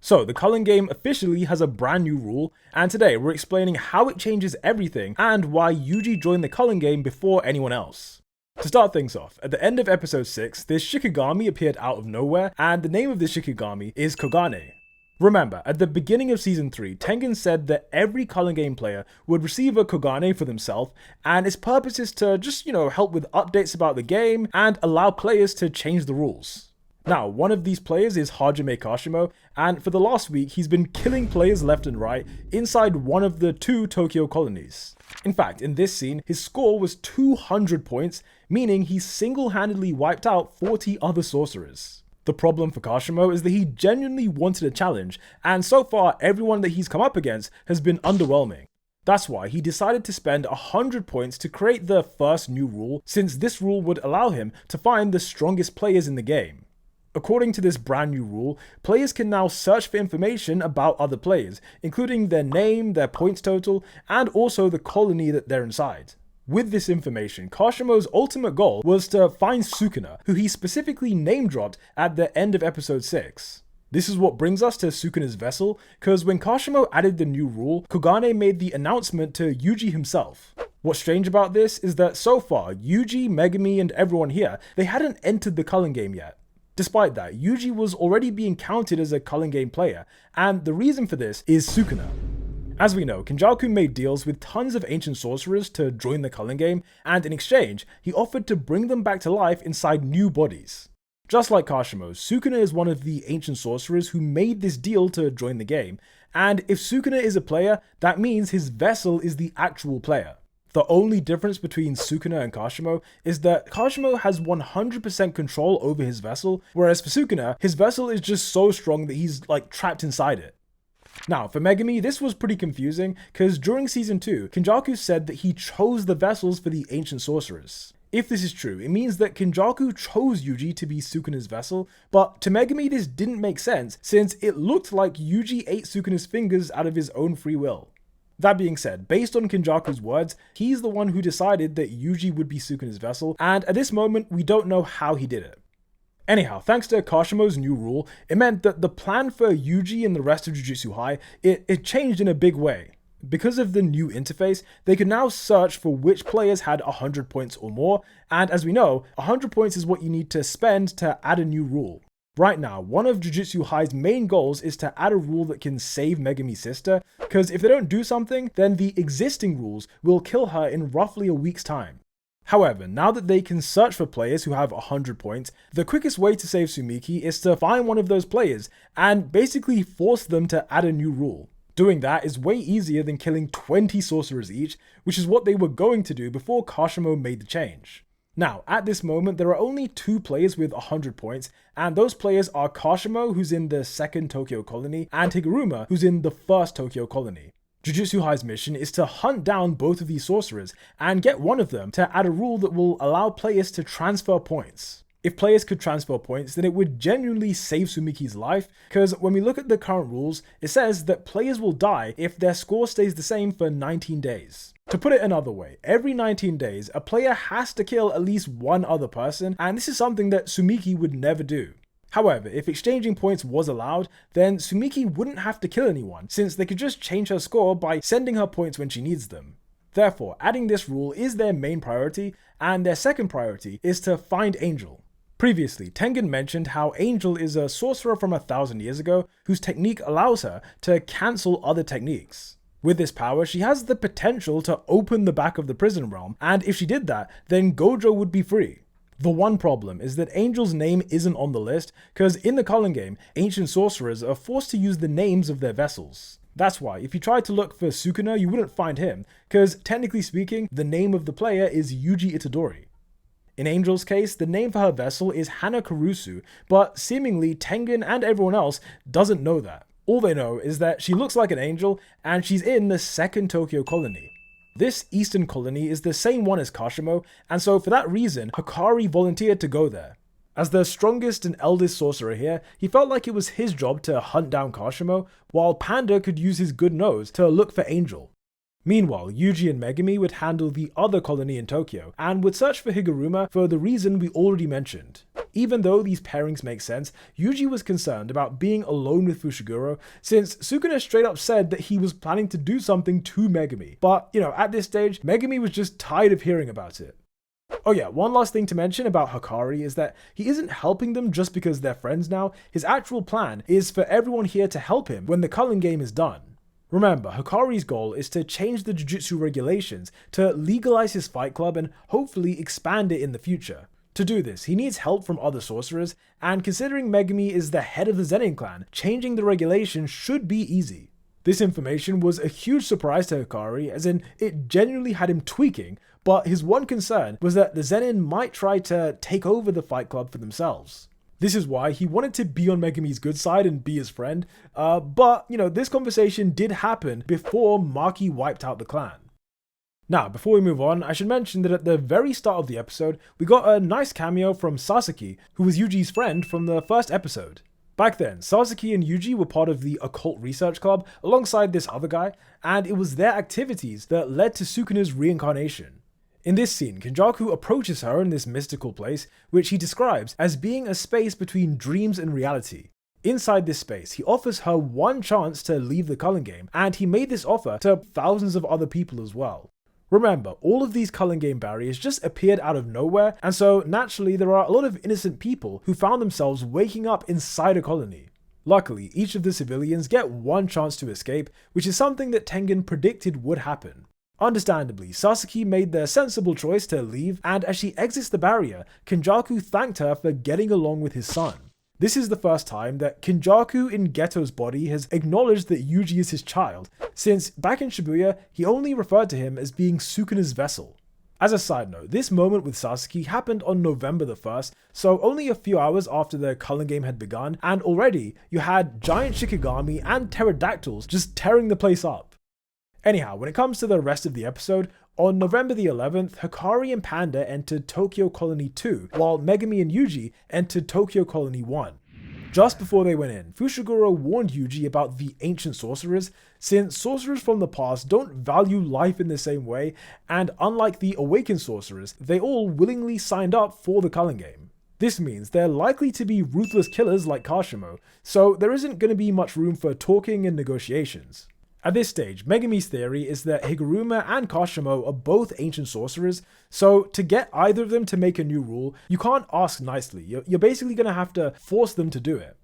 So, the Culling Game officially has a brand new rule, and today we're explaining how it changes everything and why Yuji joined the Culling Game before anyone else. To start things off, at the end of episode 6, this shikigami appeared out of nowhere, and the name of this shikigami is Kogane. Remember, at the beginning of season 3, Tengen said that every Culling Game player would receive a Kogane for themselves, and its purpose is to just, help with updates about the game and allow players to change the rules. Now, one of these players is Hajime Kashimo, and for the last week, he's been killing players left and right inside one of the 2 Tokyo colonies. In fact, in this scene, his score was 200 points, meaning he single-handedly wiped out 40 other sorcerers. The problem for Kashimo is that he genuinely wanted a challenge, and so far everyone that he's come up against has been underwhelming. That's why he decided to spend 100 points to create the first new rule, since this rule would allow him to find the strongest players in the game. According to this brand new rule, players can now search for information about other players, including their name, their points total, and also the colony that they're inside. With this information, Kashimo's ultimate goal was to find Sukuna, who he specifically name-dropped at the end of episode 6. This is what brings us to Sukuna's vessel, because when Kashimo added the new rule, Kogane made the announcement to Yuji himself. What's strange about this is that so far, Yuji, Megumi, and everyone here, they hadn't entered the Culling Game yet. Despite that, Yuji was already being counted as a Culling Game player, and the reason for this is Sukuna. As we know, Kenjaku made deals with tons of ancient sorcerers to join the Culling Game, and in exchange, he offered to bring them back to life inside new bodies. Just like Kashimo, Sukuna is one of the ancient sorcerers who made this deal to join the game, and if Sukuna is a player, that means his vessel is the actual player. The only difference between Sukuna and Kashimo is that Kashimo has 100% control over his vessel, whereas for Sukuna, his vessel is just so strong that he's trapped inside it. Now, for Megumi, this was pretty confusing, because during season 2, Kenjaku said that he chose the vessels for the ancient sorcerers. If this is true, it means that Kenjaku chose Yuji to be Sukuna's vessel, but to Megumi this didn't make sense, since it looked like Yuji ate Sukuna's fingers out of his own free will. That being said, based on Kenjaku's words, he's the one who decided that Yuji would be Sukuna's vessel, and at this moment, we don't know how he did it. Anyhow, thanks to Kashimo's new rule, it meant that the plan for Yuji and the rest of Jujutsu High, it changed in a big way. Because of the new interface, they could now search for which players had 100 points or more, and as we know, 100 points is what you need to spend to add a new rule. Right now, one of Jujutsu High's main goals is to add a rule that can save Megumi's sister, because if they don't do something, then the existing rules will kill her in roughly a week's time. However, now that they can search for players who have 100 points, the quickest way to save Tsumiki is to find one of those players and basically force them to add a new rule. Doing that is way easier than killing 20 sorcerers each, which is what they were going to do before Kashimo made the change. Now, at this moment, there are only 2 players with 100 points, and those players are Kashimo, who's in the 2nd Tokyo Colony, and Higuruma, who's in the 1st Tokyo Colony. Jujutsu High's mission is to hunt down both of these sorcerers, and get one of them to add a rule that will allow players to transfer points. If players could transfer points, then it would genuinely save Tsumiki's life, because when we look at the current rules, it says that players will die if their score stays the same for 19 days. To put it another way, every 19 days, a player has to kill at least one other person, and this is something that Tsumiki would never do. However, if exchanging points was allowed, then Tsumiki wouldn't have to kill anyone, since they could just change her score by sending her points when she needs them. Therefore, adding this rule is their main priority, and their second priority is to find Angel. Previously, Tengen mentioned how Angel is a sorcerer from 1,000 years ago whose technique allows her to cancel other techniques. With this power, she has the potential to open the back of the prison realm, and if she did that, then Gojo would be free. The one problem is that Angel's name isn't on the list, because in the Culling Game, ancient sorcerers are forced to use the names of their vessels. That's why, if you tried to look for Sukuna, you wouldn't find him, because technically speaking, the name of the player is Yuji Itadori. In Angel's case, the name for her vessel is Hana Kurusu, but seemingly Tengen and everyone else doesn't know that. All they know is that she looks like an angel, and she's in the 2nd Tokyo Colony. This eastern colony is the same one as Kashimo, and so for that reason, Hikari volunteered to go there. As the strongest and eldest sorcerer here, he felt like it was his job to hunt down Kashimo, while Panda could use his good nose to look for Angel. Meanwhile, Yuji and Megumi would handle the other colony in Tokyo, and would search for Higuruma for the reason we already mentioned. Even though these pairings make sense, Yuji was concerned about being alone with Fushiguro, since Sukuna straight up said that he was planning to do something to Megumi. But, at this stage, Megumi was just tired of hearing about it. Oh yeah, one last thing to mention about Hikari is that he isn't helping them just because they're friends now. His actual plan is for everyone here to help him when the Culling Game is done. Remember, Hikari's goal is to change the Jujutsu regulations to legalize his fight club and hopefully expand it in the future. To do this, he needs help from other sorcerers, and considering Megumi is the head of the Zenin clan, changing the regulations should be easy. This information was a huge surprise to Hikari, as in it genuinely had him tweaking, but his one concern was that the Zenin might try to take over the fight club for themselves. This is why he wanted to be on Megumi's good side and be his friend, but this conversation did happen before Maki wiped out the clan. Now, before we move on, I should mention that at the very start of the episode, we got a nice cameo from Sasaki, who was Yuji's friend from the first episode. Back then, Sasaki and Yuji were part of the Occult Research Club alongside this other guy, and it was their activities that led to Sukuna's reincarnation. In this scene, Kenjaku approaches her in this mystical place, which he describes as being a space between dreams and reality. Inside this space, he offers her one chance to leave the Culling Game, and he made this offer to thousands of other people as well. Remember, all of these Culling Game barriers just appeared out of nowhere, and so naturally there are a lot of innocent people who found themselves waking up inside a colony. Luckily, each of the civilians get one chance to escape, which is something that Tengen predicted would happen. Understandably, Sasaki made the sensible choice to leave, and as she exits the barrier, Kenjaku thanked her for getting along with his son. This is the first time that Kenjaku in Geto's body has acknowledged that Yuji is his child, since back in Shibuya, he only referred to him as being Sukuna's vessel. As a side note, this moment with Sasaki happened on November the 1st, so only a few hours after the Culling Game had begun, and already you had giant shikigami and pterodactyls just tearing the place up. Anyhow, when it comes to the rest of the episode, on November the 11th, Hikari and Panda entered Tokyo Colony 2, while Megumi and Yuji entered Tokyo Colony 1. Just before they went in, Fushiguro warned Yuji about the ancient sorcerers, since sorcerers from the past don't value life in the same way, and unlike the awakened sorcerers, they all willingly signed up for the Culling Game. This means they're likely to be ruthless killers like Kashimo, so there isn't going to be much room for talking and negotiations. At this stage, Megumi's theory is that Higuruma and Kashimo are both ancient sorcerers, so to get either of them to make a new rule, you can't ask nicely, you're basically going to have to force them to do it.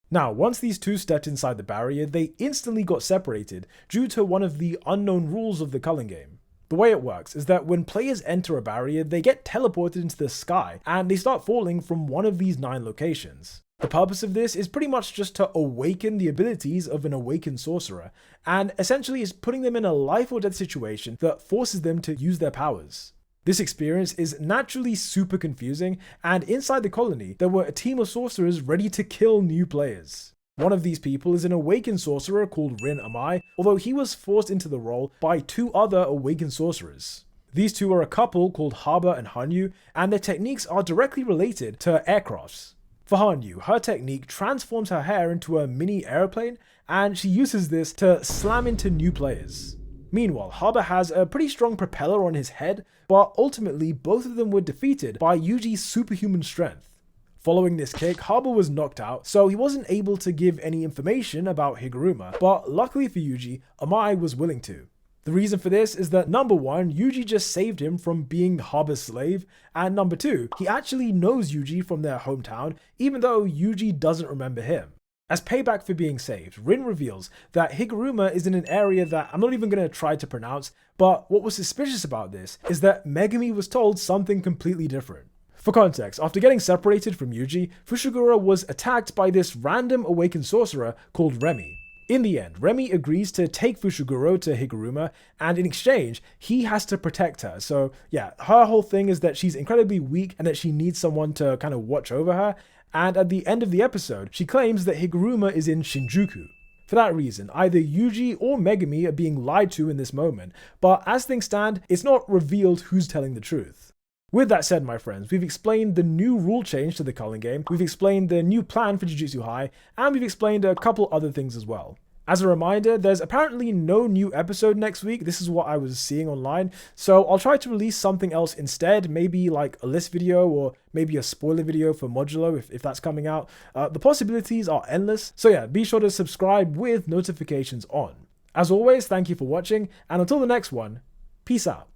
Now, once these two stepped inside the barrier, they instantly got separated due to one of the unknown rules of the Culling Game. The way it works is that when players enter a barrier, they get teleported into the sky, and they start falling from one of these 9 locations. The purpose of this is pretty much just to awaken the abilities of an awakened sorcerer, and essentially is putting them in a life or death situation that forces them to use their powers. This experience is naturally super confusing, and inside the colony, there were a team of sorcerers ready to kill new players. One of these people is an awakened sorcerer called Rin Amai, although he was forced into the role by 2 other awakened sorcerers. These 2 are a couple called Haba and Hanyu, and their techniques are directly related to aircrafts. For Hanyu, her technique transforms her hair into a mini aeroplane, and she uses this to slam into new players. Meanwhile, Haba has a pretty strong propeller on his head, but ultimately both of them were defeated by Yuji's superhuman strength. Following this kick, Haba was knocked out, so he wasn't able to give any information about Higuruma, but luckily for Yuji, Amai was willing to. The reason for this is that number 1, Yuji just saved him from being Haba's slave, and number 2, he actually knows Yuji from their hometown, even though Yuji doesn't remember him. As payback for being saved, Rin reveals that Higuruma is in an area that I'm not even going to try to pronounce, but what was suspicious about this is that Megumi was told something completely different. For context, after getting separated from Yuji, Fushiguro was attacked by this random awakened sorcerer called Remy. In the end, Remy agrees to take Fushiguro to Higuruma, and in exchange, he has to protect her. So yeah, her whole thing is that she's incredibly weak and that she needs someone to kind of watch over her, and at the end of the episode, she claims that Higuruma is in Shinjuku. For that reason, either Yuji or Megumi are being lied to in this moment, but as things stand, it's not revealed who's telling the truth. With that said, my friends, we've explained the new rule change to the Culling Game, we've explained the new plan for Jujutsu High, and we've explained a couple other things as well. As a reminder, there's apparently no new episode next week. This is what I was seeing online. So I'll try to release something else instead, maybe like a list video or maybe a spoiler video for Modulo if that's coming out. The possibilities are endless. So yeah, be sure to subscribe with notifications on. As always, thank you for watching, and until the next one, peace out.